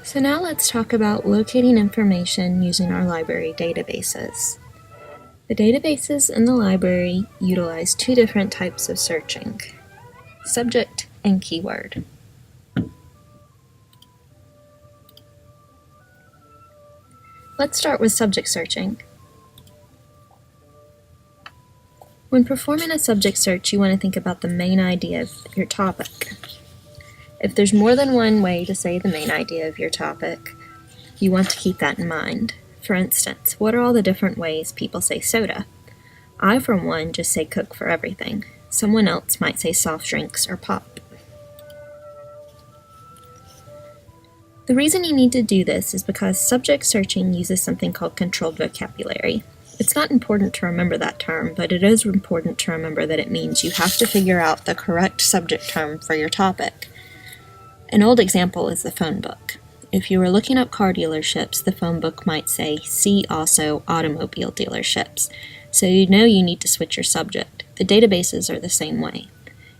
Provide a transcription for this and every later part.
So now let's talk about locating information using our library databases. The databases in the library utilize two different types of searching: subject and keyword. Let's start with subject searching. When performing a subject search, you want to think about the main idea of your topic. If there's more than one way to say the main idea of your topic, you want to keep that in mind. For instance, what are all the different ways people say soda? I, for one, just say Coke for everything. Someone else might say soft drinks or pop. The reason you need to do this is because subject searching uses something called controlled vocabulary. It's not important to remember that term, but it is important to remember that it means you have to figure out the correct subject term for your topic. An old example is the phone book. If you were looking up car dealerships, the phone book might say, "See also automobile dealerships," so you know you need to switch your subject. The databases are the same way.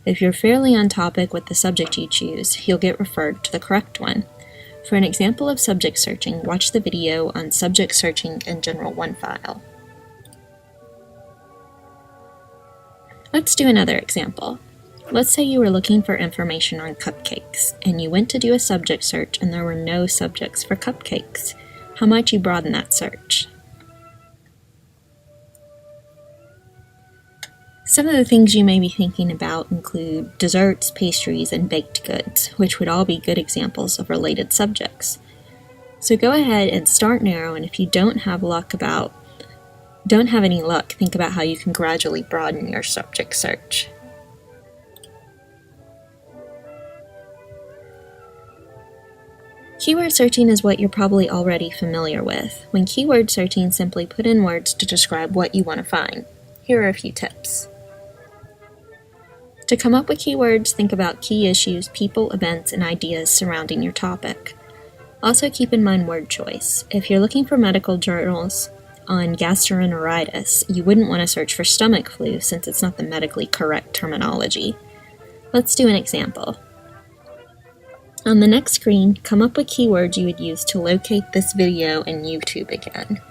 If you're fairly on topic with the subject you choose, you'll get referred to the correct one. For an example of subject searching, watch the video on subject searching in General OneFile. Let's do another example. Let's say you were looking for information on cupcakes, and you went to do a subject search and there were no subjects for cupcakes. How might you broaden that search? Some of the things you may be thinking about include desserts, pastries, and baked goods, which would all be good examples of related subjects. So go ahead and start narrow, and if you don't have any luck, think about how you can gradually broaden your subject search. Keyword searching is what you're probably already familiar with. When keyword searching, simply put in words to describe what you want to find. Here are a few tips. To come up with keywords, think about key issues, people, events, and ideas surrounding your topic. Also keep in mind word choice. If you're looking for medical journals on gastroenteritis, you wouldn't want to search for stomach flu since it's not the medically correct terminology. Let's do an example. On the next screen, come up with keywords you would use to locate this video in YouTube again.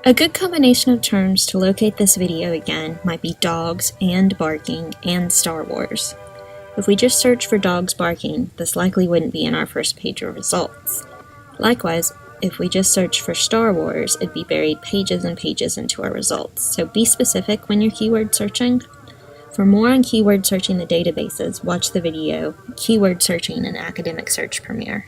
A good combination of terms to locate this video again might be dogs and barking and Star Wars. If we just search for dogs barking, this likely wouldn't be in our first page of results. Likewise, if we just search for Star Wars, it'd be buried pages and pages into our results. So be specific when you're keyword searching. For more on keyword searching the databases, watch the video Keyword Searching in Academic Search Premier.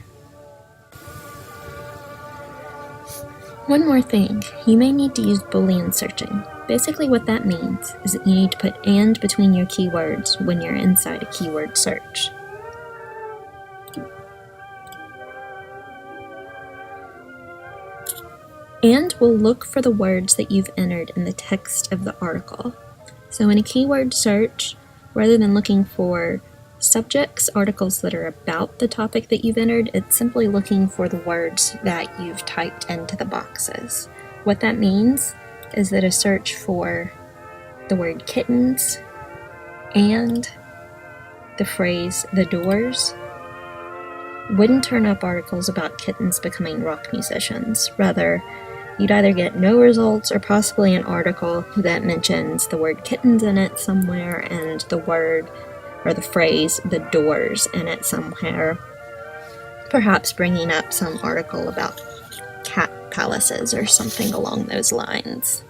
One more thing, you may need to use Boolean searching. Basically what that means is that you need to put "and" between your keywords when you're inside a keyword search. "And" will look for the words that you've entered in the text of the article. So in a keyword search, rather than looking for subjects, articles that are about the topic that you've entered, it's simply looking for the words that you've typed into the boxes. What that means is that a search for the word kittens and the phrase "the Doors" wouldn't turn up articles about kittens becoming rock musicians. Rather, you'd either get no results or possibly an article that mentions the word kittens in it somewhere and the word or the phrase "the Doors" in it somewhere. Perhaps bringing up some article about cat palaces or something along those lines.